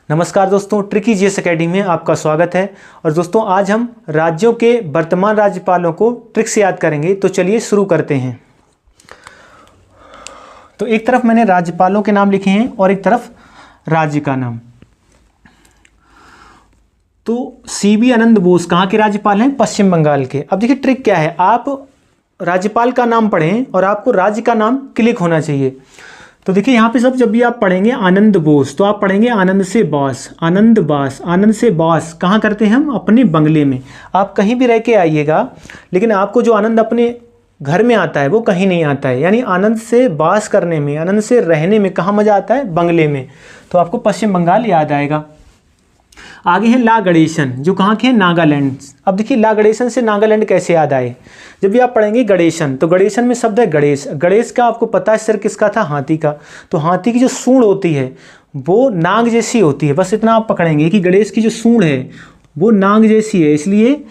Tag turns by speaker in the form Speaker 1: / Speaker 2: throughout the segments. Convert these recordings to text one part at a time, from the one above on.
Speaker 1: नमस्कार दोस्तों, tricky GS academy में आपका स्वागत है। और दोस्तों आज हम राज्यों के वर्तमान राज्यपालों को ट्रिक से याद करेंगे। तो चलिए शुरू करते हैं। तो एक तरफ मैंने राज्यपालों के नाम लिखे हैं और एक तरफ राज्य का नाम। तो सीबी आनंद बोस कहाँ के राज्यपाल हैं? पश्चिम बंगाल के। अब देखिए ट्रिक क्या है, आप राज्यपाल का नाम पढ़ें और आपको राज्य का नाम क्लिक होना चाहिए। तो देखिए यहाँ पे सब जब भी आप पढ़ेंगे आनंद बोस तो आप पढ़ेंगे आनंद से बॉस, आनंद बास, आनंद से बॉस कहाँ करते हैं हम? अपने बंगले में। आप कहीं भी रह के आइएगा, लेकिन आपको जो आनंद अपने घर में आता है वो कहीं नहीं आता है। यानी आनंद से बास करने में, आनंद से रहने में कहाँ मज़ा आता है? बंगले में। तो आपको पश्चिम बंगाल याद आएगा। आगे है ला गणेशन, जो कहाँ के हैं? नागालैंड। अब देखिए ला गणेशन से नागालैंड कैसे याद आए? जब भी आप पढ़ेंगे गणेशन, तो गणेशन में शब्द है गणेश। गणेश का आपको पता है सिर किसका था? हाथी का। तो हाथी की जो सूंड होती है वो नाग जैसी होती है। बस इतना आप पकड़ेंगे कि गणेश की जो सूंड है वो नाग जैसी है, इसलिए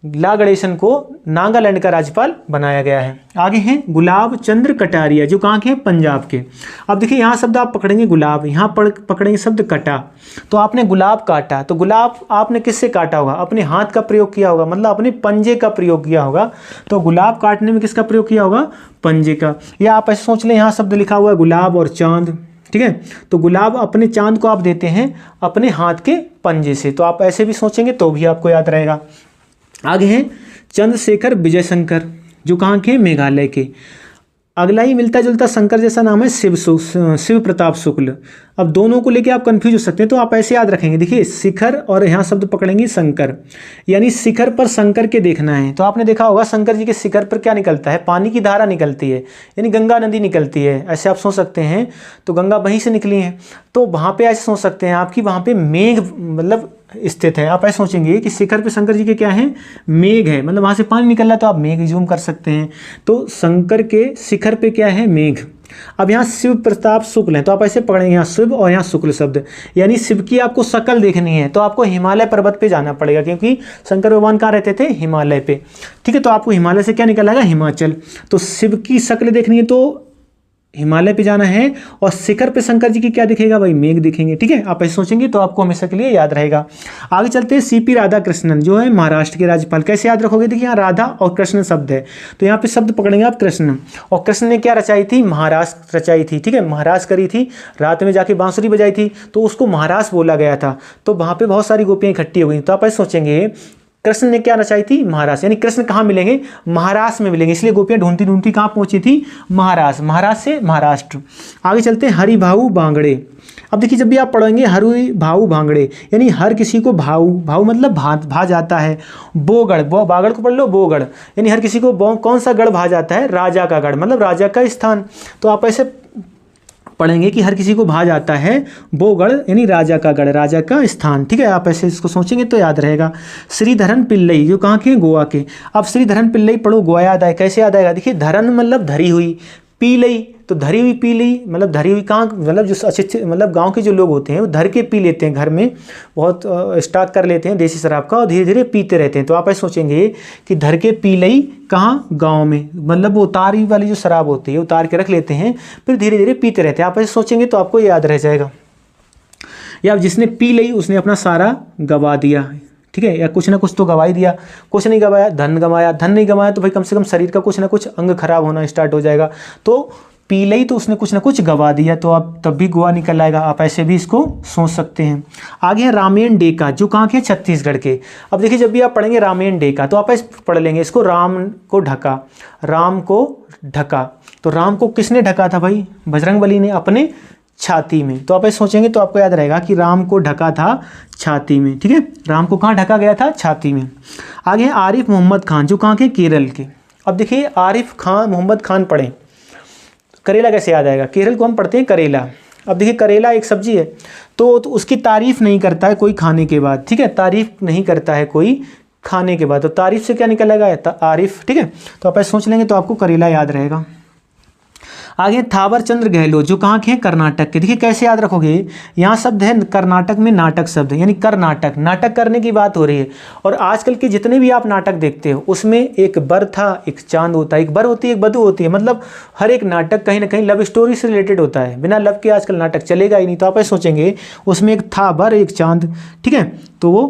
Speaker 1: ला गणेशन को नागालैंड का राज्यपाल बनाया गया है। आगे हैं गुलाब चंद्र कटारिया, जो कहाँ के हैं? पंजाब के। अब देखिए यहाँ शब्द आप पकड़ेंगे गुलाब, यहाँ पकड़ेंगे शब्द कटा। तो आपने गुलाब काटा, तो गुलाब आपने किससे काटा होगा? अपने हाथ का प्रयोग किया होगा, मतलब अपने पंजे का प्रयोग किया होगा। तो गुलाब काटने में किसका प्रयोग किया होगा? पंजे का। या आप ऐसे सोच लें, यहाँ शब्द लिखा हुआ है गुलाब और चांद, ठीक है। तो गुलाब अपने चांद को आप देते हैं अपने हाथ के पंजे से। तो आप ऐसे भी सोचेंगे तो भी आपको याद रहेगा। आगे हैं चंद्रशेखर विजयशंकर, जो कहाँ के? मेघालय के। अगला ही मिलता जुलता शंकर जैसा नाम है शिव प्रताप शुक्ल। अब दोनों को लेके आप कंफ्यूज हो सकते हैं, तो आप ऐसे याद रखेंगे। देखिए शिखर और यहाँ शब्द पकड़ेंगे शंकर, यानी शिखर पर शंकर के देखना है। तो आपने देखा होगा शंकर जी के शिखर पर क्या निकलता है? पानी की धारा निकलती है, यानी गंगा नदी निकलती है। ऐसे आप सोच सकते हैं। तो गंगा वहीं से निकली है, तो वहाँ पे ऐसे सोच सकते हैं आपकी वहाँ पे मेघ मतलब स्थित है। आप ऐसे सोचेंगे कि शिखर पे शंकर जी के क्या है? मेघ है, मतलब वहाँ से पानी निकल रहा है, तो आप मेघ जूम कर सकते हैं। तो शंकर के शिखर पे क्या है? मेघ। अब यहाँ शिव प्रताप शुक्ल है, तो आप ऐसे पकड़ेंगे यहाँ शिव और यहाँ शुक्ल शब्द, यानी शिव की आपको शक्ल देखनी है तो आपको हिमालय पर्वत पे जाना पड़ेगा, क्योंकि शंकर भगवान कहाँ रहते थे? हिमालय पे, ठीक है। तो आपको हिमालय से क्या निकल आएगा? हिमाचल। तो शिव की शक्ल देखनी है तो हिमालय पे जाना है, और शिखर पे शंकर जी की क्या दिखेगा भाई? मेघ दिखेंगे, ठीक है। आप ऐसे सोचेंगे तो आपको हमेशा के लिए याद रहेगा। आगे चलते हैं सीपी राधाकृष्णन, जो है महाराष्ट्र के राज्यपाल। कैसे याद रखोगे? देखिए यहाँ राधा और कृष्ण शब्द है, तो यहाँ पे शब्द पकड़ेंगे आप कृष्ण। और कृष्ण ने क्या रचाई थी? महारास रचाई थी, ठीक है। महारास करी थी, रात में जाके बांसुरी बजाई थी, तो उसको महारास बोला गया था। तो वहाँ पे बहुत सारी गोपियाँ इकट्ठी हो गई। तो आप ऐसे सोचेंगे कृष्ण ने क्या रचाई थी? महाराष्ट्र। यानी कृष्ण कहाँ मिलेंगे? महाराष्ट्र में मिलेंगे, इसलिए गोपियाँ ढूंढती ढूंढती कहाँ पहुंची थी? महाराष्ट्र। महाराष्ट्र से महाराष्ट्र। आगे चलते हैं हरिभाऊ बांगड़े। अब देखिए जब भी आप पढ़ेंगे हरिभाऊ बांगड़े, यानी हर किसी को भाऊ, भाऊ मतलब भा जाता है। बोगढ़, बागड़ को पढ़ लो, बोगढ़, यानी हर किसी को कौन सा गढ़ भा जाता है? राजा का गढ़, मतलब राजा का स्थान। तो आप ऐसे पढ़ेंगे कि हर किसी को भा जाता है बोगढ़, यानी राजा का गढ़, राजा का स्थान, ठीक है। आप ऐसे इसको सोचेंगे तो याद रहेगा। श्रीधरन पिल्लई, जो कहाँ के हैं? गोवा के। अब श्रीधरन पिल्लई पढ़ो, गोवा याद आए। कैसे याद आएगा? देखिए धरन मतलब धरी हुई, पीलई तो धरी हुई, पीलई मतलब धरी हुई कहाँ? मतलब जो अच्छे मतलब गांव के जो लोग होते हैं वो धर के पी लेते हैं, घर में बहुत स्टॉक कर लेते हैं देसी शराब का और धीरे धीरे पीते रहते हैं। तो आप ऐसे सोचेंगे कि धर के पीलई कहाँ? गांव में, मतलब वो उतारी वाली जो शराब होती है उतार के रख लेते हैं, फिर धीरे धीरे पीते रहते हैं। आप ऐसे सोचेंगे तो आपको याद रह जाएगा। या जिसने पी ली उसने अपना सारा गवा दिया, ठीक है, या कुछ ना कुछ तो गवा ही दिया। कुछ नहीं गवाया, धन गवाया। धन नहीं गवाया तो भाई कम से कम शरीर का कुछ ना कुछ अंग खराब होना स्टार्ट हो जाएगा। तो पी लई तो उसने कुछ ना कुछ गवा दिया, तो आप तब भी गोवा निकल आएगा। आप ऐसे भी इसको सोच सकते हैं। आगे है रामायण डेका, जो कहाँ के? छत्तीसगढ़ के। अब देखिए जब भी आप पढ़ेंगे रामायण डेका तो आप ऐसे पढ़ लेंगे इसको, राम को ढका, राम को ढका। तो राम को किसने ढका था भाई? बजरंगबली ने अपने छाती में। तो आप ऐसे सोचेंगे तो आपको याद रहेगा कि राम को ढका था छाती में, ठीक है। राम को कहाँ ढका गया था? छाती में। आगे है आरिफ मोहम्मद खान, जो कहाँ के? केरल के। अब देखिए आरिफ खान मोहम्मद खान पढ़ें, करेला कैसे याद आएगा? केरल को हम पढ़ते हैं करेला। अब देखिए करेला एक सब्जी है, तो उसकी तारीफ नहीं करता है कोई खाने के बाद, ठीक है। तारीफ नहीं करता है कोई खाने के बाद, तो तारीफ से क्या निकलेगा? आरिफ, ठीक है। तो आप ऐसे सोच लेंगे तो आपको करेला याद रहेगा। आगे थावर चंद्र गहलोत जो कहाँ के हैं, कर्नाटक के। देखिए कैसे याद रखोगे, यहाँ शब्द है कर्नाटक में नाटक शब्द, यानी कर्नाटक, नाटक करने की बात हो रही है। और आजकल के जितने भी आप नाटक देखते हो उसमें एक बर था, एक चांद होता है, एक बर होती है, एक बधू होती है। मतलब हर एक नाटक कहीं ना कहीं लव स्टोरी से रिलेटेड होता है, बिना लव के आजकल नाटक चलेगा ही नहीं। तो आप ऐसे सोचेंगे उसमें एक था बर, एक चांद, ठीक है, तो वो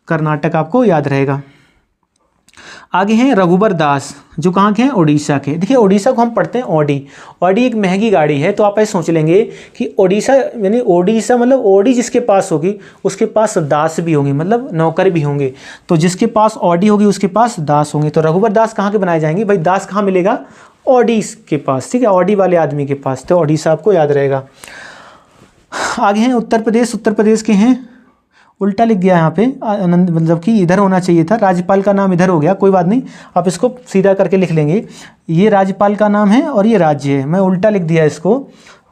Speaker 1: कर्नाटक आपको याद रहेगा। आगे हैं रघुबर दास जो कहाँ के हैं, उड़ीसा के। देखिए उड़ीसा को हम पढ़ते हैं ऑडी, ऑडी एक महंगी गाड़ी है। तो आप ऐसे सोच लेंगे कि उड़ीसा यानी ओडिशा मतलब ओडी जिसके पास होगी उसके पास दास भी होंगे, मतलब नौकर भी होंगे। तो जिसके पास ऑडी होगी उसके पास दास होंगे। तो रघुबर दास कहाँ के बनाए जाएंगे भाई, दास कहाँ मिलेगा, ऑडी के पास, ठीक है, ऑडी वाले आदमी के पास। तो उड़ीसा आपको याद रहेगा। आगे हैं उत्तर प्रदेश, उत्तर प्रदेश के हैं, उल्टा लिख गया यहाँ पे आनंद, मतलब कि इधर होना चाहिए था, राज्यपाल का नाम इधर हो गया, कोई बात नहीं, आप इसको सीधा करके लिख लेंगे। ये राज्यपाल का नाम है और ये राज्य है, मैं उल्टा लिख दिया इसको,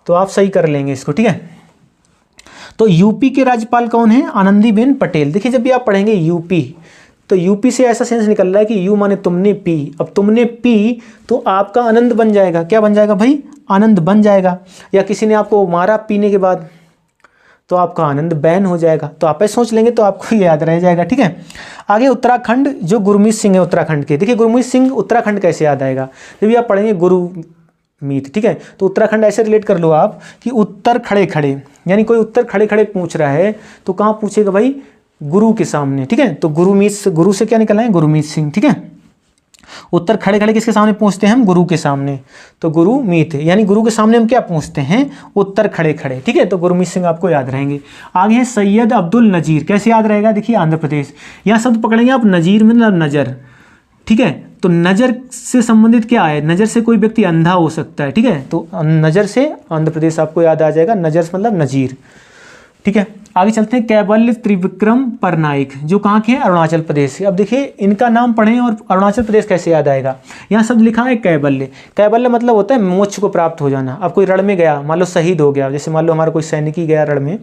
Speaker 1: तो आप सही कर लेंगे इसको, ठीक है। तो यूपी के राज्यपाल कौन है, आनंदीबेन पटेल। देखिए जब भी आप पढ़ेंगे यूपी, तो यूपी से ऐसा सेंस निकल रहा है कि यू माने तुमने पी, अब तुमने पी तो आपका आनंद बन जाएगा, क्या बन जाएगा भाई, आनंद बन जाएगा। या किसी ने आपको मारा पीने के बाद तो आपका आनंद बैन हो जाएगा। तो आप ऐसे सोच लेंगे तो आपको याद रह जाएगा, ठीक है। आगे उत्तराखंड जो गुरमीत सिंह है उत्तराखंड के। देखिए गुरमीत सिंह उत्तराखंड कैसे याद आएगा, जब भी आप पढ़ेंगे गुरुमीत, ठीक है, तो उत्तराखंड ऐसे रिलेट कर लो आप कि उत्तर खड़े खड़े, यानी कोई उत्तर खड़े खड़े पूछ रहा है तो कहाँ पूछेगा भाई, गुरु के सामने, ठीक है। तो गुरुमीत, गुरु से क्या निकलना है, गुरमीत सिंह, ठीक है। उत्तर खड़े खड़े किसके सामने पूछते हैं हम, गुरु के सामने, तो गुरुमीत, यानी गुरु के सामने हम क्या पूछते हैं, उत्तर खड़े खड़े, ठीक है। तो गुरमीत सिंह आपको याद रहेंगे। आगे है सैयद अब्दुल नजीर, कैसे याद रहेगा, देखिए आंध्र प्रदेश। यहाँ शब्द पकड़ेंगे आप, नजीर मतलब नजर, ठीक है। तो नजर से संबंधित क्या है, नजर से कोई व्यक्ति अंधा हो सकता है, ठीक है। तो नजर से आंध्र प्रदेश आपको याद आ जाएगा, नजर मतलब नजीर, ठीक है। आगे चलते हैं कैबल्य त्रिविक्रम परनाइक जो कहाँ के हैं, अरुणाचल प्रदेश से। अब देखिए इनका नाम पढ़ें और अरुणाचल प्रदेश कैसे याद आएगा। यहाँ शब्द लिखा है कैबल्य, कैबल्य मतलब होता है मोक्ष को प्राप्त हो जाना। अब कोई रण में गया, मान लो शहीद हो गया, जैसे मान लो हमारा कोई सैनिक ही गया रण में,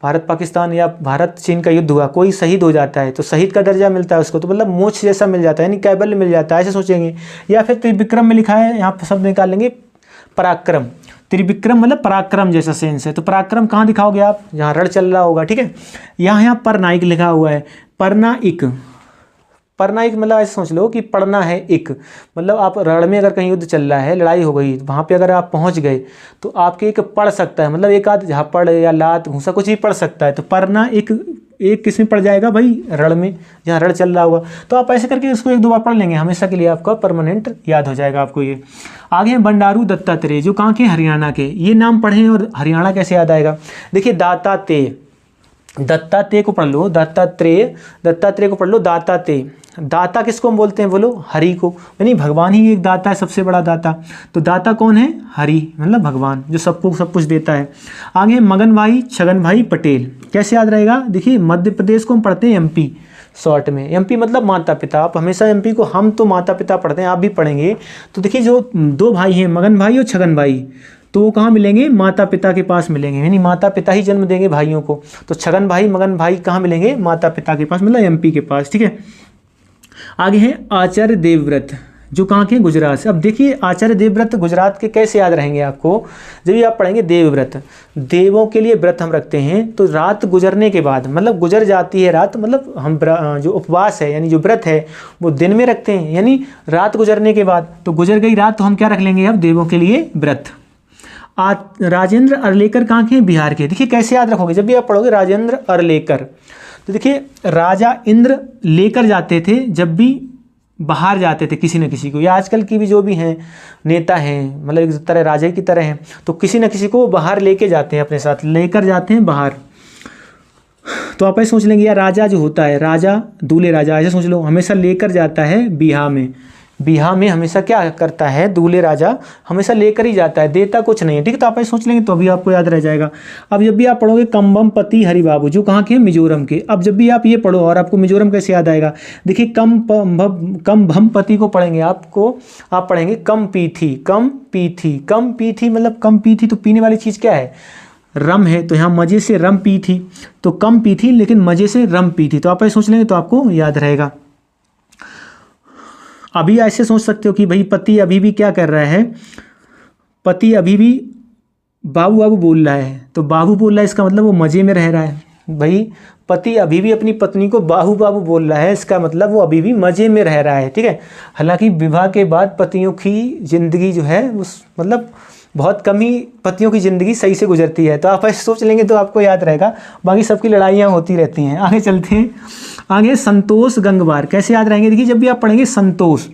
Speaker 1: भारत पाकिस्तान या भारत चीन का युद्ध हुआ, कोई शहीद हो जाता है तो शहीद का दर्जा मिलता है उसको, तो मतलब मोक्ष जैसा मिल जाता है, यानी कैबल्य मिल जाता है, ऐसे सोचेंगे। या फिर त्रिविक्रम में लिखा है, यहाँ पर शब्द निकाल लेंगे पराक्रम, त्रिविक्रम मतलब पराक्रम जैसा सेंस है। तो पराक्रम कहाँ दिखाओगे आप, जहाँ रण चल रहा होगा, ठीक है। यहाँ परनाइक लिखा हुआ है, परनाइक, परनाइक मतलब ऐसे सोच लो कि पढ़ना है एक, मतलब आप रण में अगर कहीं युद्ध चल रहा है, लड़ाई हो गई, वहाँ पे अगर आप पहुँच गए तो आपके एक पढ़ सकता है, मतलब एक आध झापड़ या लात घूसा कुछ भी पढ़ सकता है। तो पढ़ना एक किस में पड़ जाएगा भाई, रण में, जहाँ रण चल रहा होगा। तो आप ऐसे करके इसको एक दो बार पढ़ लेंगे, हमेशा के लिए आपका परमानेंट याद हो जाएगा आपको ये। आगे हैं बंडारू दत्तात्रेय जो कहाँ के, हरियाणा के। ये नाम पढ़ें और हरियाणा कैसे याद आएगा। देखिए दातातेय, दत्तात्रेय को पढ़ लो, दत्तात्रेय, दत्तात्रेय को पढ़ लो, दातातेय। दाता किसको हम बोलते हैं बोलो, हरि को, यानी भगवान ही एक दाता है, सबसे बड़ा दाता। तो दाता कौन है, हरि मतलब भगवान जो सबको सब कुछ देता है। आगे मगन भाई छगन भाई पटेल, कैसे याद रहेगा। देखिए मध्य प्रदेश को हम पढ़ते हैं एमपी शॉर्ट में, एमपी मतलब माता पिता। आप हमेशा एमपी को, हम तो माता पिता पढ़ते हैं, आप भी पढ़ेंगे। तो देखिए जो दो भाई हैं मगन भाई और छगन भाई, तो वो कहाँ मिलेंगे, माता पिता के पास मिलेंगे, यानी माता पिता ही जन्म देंगे भाइयों को। तो छगन भाई मगन भाई कहाँ मिलेंगे, माता पिता के पास, मतलब एमपी के पास, ठीक है। आगे हैं आचार्य देवव्रत जो कहाँ के, गुजरात से। अब देखिए आचार्य देवव्रत गुजरात के कैसे याद रहेंगे आपको, जब भी आप पढ़ेंगे देवव्रत, देवों के लिए व्रत हम रखते हैं। तो रात गुजरने के बाद, मतलब गुजर जाती है रात, मतलब हम जो उपवास है यानी जो व्रत है वो दिन में रखते हैं, यानी रात गुजरने के बाद। तो गुजर गई रात तो हम क्या रख लेंगे अब, देवों के लिए व्रत। राजेंद्र अरलेकर कहाँ के, बिहार के। देखिए कैसे याद रखोगे, जब भी आप पढ़ोगे राजेंद्र अरलेकर, तो देखिए राजा इंद्र लेकर जाते थे जब भी बाहर जाते थे किसी न किसी को, या आजकल की भी जो भी हैं नेता हैं, मतलब एक तरह राजा की तरह हैं, तो किसी न किसी को बाहर लेके जाते हैं, अपने साथ लेकर जाते हैं बाहर। तो आप ऐसे सोच लेंगे, या राजा जो होता है, राजा दूल्हे राजा, ऐसे सोच लो, हमेशा लेकर जाता है बिहा में, बिहा में हमेशा क्या करता है, दूल्हे राजा हमेशा लेकर ही जाता है, देता कुछ नहीं है, ठीक है। तो आप ऐसे सोच लेंगे तो अभी आपको याद रह जाएगा। अब जब भी आप पढ़ोगे कम्बमपति हरिबाबू जो कहाँ के हैं, मिजोरम के। अब जब भी आप ये पढ़ो और आपको मिजोरम कैसे याद आएगा, देखिए कम्भमपति को पढ़ेंगे आपको, आप पढ़ेंगे कम पीथी, कम पीथी, कम पीथी मतलब कम पीथी, तो पीने वाली चीज़ क्या है, रम है। तो यहाँ मज़े से रम पी थी, तो कम पी थी लेकिन मज़े से रम पी थी। तो आप ऐसे सोच लेंगे तो आपको याद रहेगा। अभी ऐसे सोच सकते हो कि भाई पति अभी भी क्या कर रहा है, पति अभी भी बाबू बाबू बोल रहा है, तो बाबू बोल रहा है इसका मतलब वो मज़े में रह रहा है। भाई पति अभी भी अपनी पत्नी को बाबू बाबू बोल रहा है, इसका मतलब वो अभी भी मज़े में रह रहा है, ठीक है। हालांकि विवाह के बाद पतियों की ज़िंदगी जो है उस मतलब बहुत कम ही पतियों की ज़िंदगी सही से गुजरती है। तो आप ऐसे सोच लेंगे तो आपको याद रहेगा, बाकी सबकी लड़ाइयाँ होती रहती हैं। आगे चलते हैं। आगे संतोष गंगवार कैसे याद रहेंगे? देखिए जब भी आप पढ़ेंगे संतोष,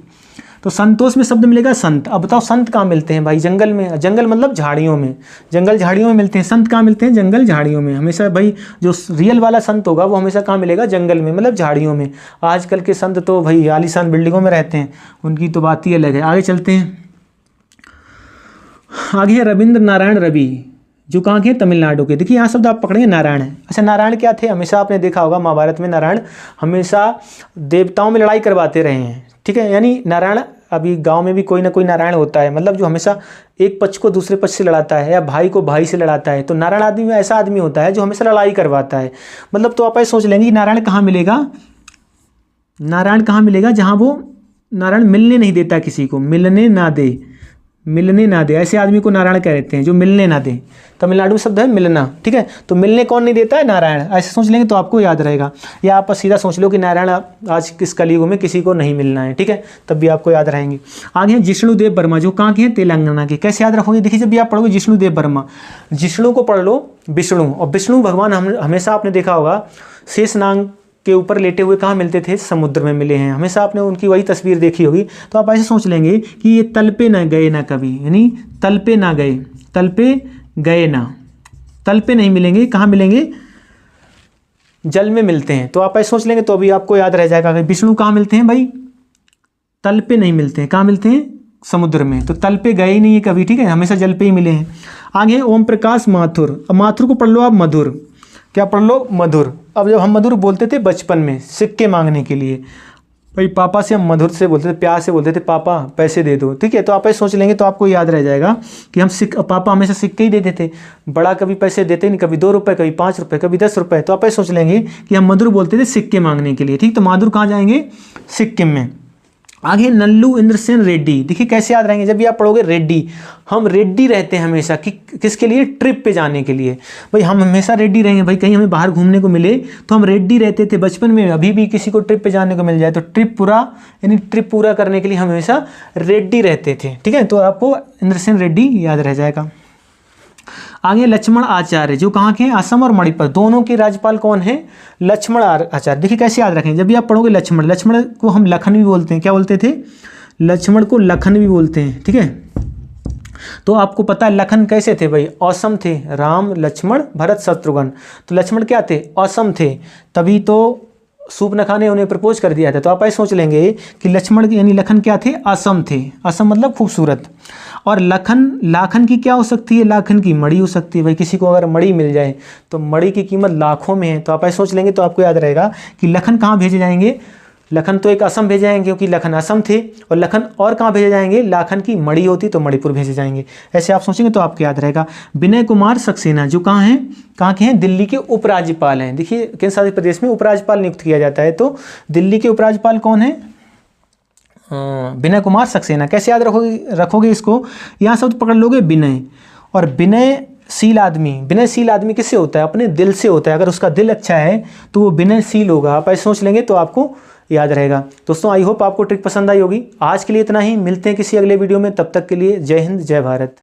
Speaker 1: तो संतोष में शब्द मिलेगा संत। अब बताओ संत कहाँ मिलते हैं भाई? जंगल में। जंगल मतलब झाड़ियों में, जंगल झाड़ियों में मिलते हैं। संत कहाँ मिलते हैं? जंगल झाड़ियों में। हमेशा भाई जो रियल वाला संत होगा वो हमेशा कहाँ मिलेगा? जंगल में, मतलब झाड़ियों में। आजकल के संत तो भाई आलीशान बिल्डिंगों में रहते हैं, उनकी तो बात ही अलग है। आगे चलते हैं। आगे है रविंद्र नारायण रवि, जो कहाँ के? तमिलनाडु के। देखिए यहाँ शब्द आप पकड़ेंगे नारायण है। अच्छा नारायण क्या थे? हमेशा आपने देखा होगा महाभारत में नारायण हमेशा देवताओं में लड़ाई करवाते रहे हैं, ठीक है। यानी नारायण, अभी गांव में भी कोई ना कोई नारायण होता है, मतलब जो हमेशा एक पक्ष को दूसरे पक्ष से लड़ाता है या भाई को भाई से लड़ाता है। तो नारायण आदमी में ऐसा आदमी होता है जो हमेशा लड़ाई करवाता है। मतलब तो आप ऐसे सोच लेंगे कि नारायण कहाँ मिलेगा? नारायण कहाँ मिलेगा? जहाँ वो नारायण मिलने नहीं देता किसी को, मिलने ना दे, मिलने ना दे, ऐसे आदमी को नारायण कहते हैं जो मिलने ना दे। तमिलनाडु में शब्द है मिलना, ठीक है। तो मिलने कौन नहीं देता है? नारायण। ऐसे सोच लेंगे तो आपको याद रहेगा। या आप सीधा सोच लो कि नारायण आज किस कलयुग में किसी को नहीं मिलना है, ठीक है, तब भी आपको याद रहेंगे। आगे हैं जिष्णुदेव वर्मा, जो कहाँ के हैं? तेलंगाना के। कैसे याद रखोगे? देखिए जब भी आप पढ़ोगे जिष्णुदेव वर्मा, जिष्णु को पढ़ लो विष्णु, और विष्णु भगवान हमेशा आपने देखा होगा शेषनाग के ऊपर लेटे हुए कहाँ मिलते थे? समुद्र में मिले हैं। हमेशा आपने उनकी वही तस्वीर देखी होगी। तो आप ऐसे सोच लेंगे कि ये तल पे ना गए ना कभी, यानी तल पे ना गए, तल पे गए ना, तल पे नहीं मिलेंगे, कहाँ मिलेंगे? जल में मिलते हैं। तो आप ऐसे सोच लेंगे तो अभी आपको याद रह जाएगा कि विष्णु कहाँ मिलते हैं भाई? तल पे नहीं मिलते हैं। कहाँ मिलते हैं? समुद्र में। तो तल पे गए ही नहीं है कभी, ठीक है, हमेशा जल पे ही मिले हैं। आगे ओम प्रकाश माथुर। अब माथुर को पढ़ लो आप मधुर। क्या पढ़ लो? मधुर। अब जब हम मधुर बोलते थे बचपन में सिक्के मांगने के लिए, भाई पापा से हम मधुर से बोलते थे, प्यार से बोलते थे, पापा पैसे दे दो, ठीक है। तो आप ऐसे सोच लेंगे तो आपको याद रह जाएगा कि हम पापा हमेशा सिक्के ही देते थे, बड़ा कभी पैसे देते नहीं, कभी 2 रुपये, कभी 5 रुपये, कभी 10 रुपये। तो आप ऐसे सोच लेंगे कि हम मधुर बोलते थे सिक्के मांगने के लिए, ठीक। तो मधुर कहाँ जाएंगे? सिक्किम में। आगे नल्लू इंद्रसेन रेड्डी। देखिए कैसे याद रहेंगे? जब भी आप पढ़ोगे रेड्डी, हम रेड्डी रहते हैं हमेशा कि किसके लिए? ट्रिप पे जाने के लिए। भाई हम हमेशा रेड्डी रहेंगे, भाई कहीं हमें बाहर घूमने को मिले तो हम रेड्डी रहते थे बचपन में। अभी भी किसी को ट्रिप पे जाने को मिल जाए तो ट्रिप पूरा, यानी ट्रिप पूरा करने के लिए हम हमेशा रेड्डी रहते थे, ठीक है। तो आपको इंद्रसेन रेड्डी याद रह जाएगा। आगे लक्ष्मण आचार्य, जो कहाँ के हैं? असम और मणिपुर, दोनों के राज्यपाल कौन है? लक्ष्मण आचार्य। देखिए कैसे याद रखें? जब भी आप पढ़ोगे लक्ष्मण, लक्ष्मण को हम लखन भी बोलते हैं। क्या बोलते थे? लक्ष्मण को लखन भी बोलते हैं, ठीक है। तो आपको पता है लखन कैसे थे भाई? औसम थे, राम लक्ष्मण भरत शत्रुघ्न। तो लक्ष्मण क्या थे? औसम थे, तभी तो सूर्पनखा ने उन्हें प्रपोज कर दिया था। तो आप ऐसे सोच लेंगे कि लक्ष्मण यानी लखन क्या थे? असम थे। असम मतलब खूबसूरत। और लखन, लाखन की क्या हो सकती है? लाखन की मणि हो सकती है। भाई किसी को अगर मणि मिल जाए तो मणि की कीमत लाखों में है। तो आप ऐसे सोच लेंगे तो आपको याद रहेगा कि लखन कहाँ भेजे जाएंगे? लखन तो एक असम भेजे जाएंगे क्योंकि लखन असम थे, और लखन और कहाँ भेजे जाएंगे? लाखन की मणि होती तो मणिपुर भेजे जाएंगे। ऐसे आप सोचेंगे तो आपको याद रहेगा। विनय कुमार सक्सेना, जो कहाँ हैं? कहाँ के हैं? दिल्ली के उपराज्यपाल हैं। देखिए केंद्र शासित प्रदेश में उपराज्यपाल नियुक्त किया जाता है, तो दिल्ली के उपराज्यपाल कौन है? विनय कुमार सक्सेना। कैसे याद रखोगे इसको? यहाँ शब्द पकड़ लोगे विनय, और विनयशील आदमी, विनयशील आदमी किससे होता है? अपने दिल से होता है। अगर उसका दिल अच्छा है तो वो विनयशील होगा। आप ऐसे सोच लेंगे तो आपको याद रहेगा। दोस्तों आई होप आपको ट्रिक पसंद आई होगी। आज के लिए इतना ही, मिलते हैं किसी अगले वीडियो में, तब तक के लिए जय हिंद जय भारत।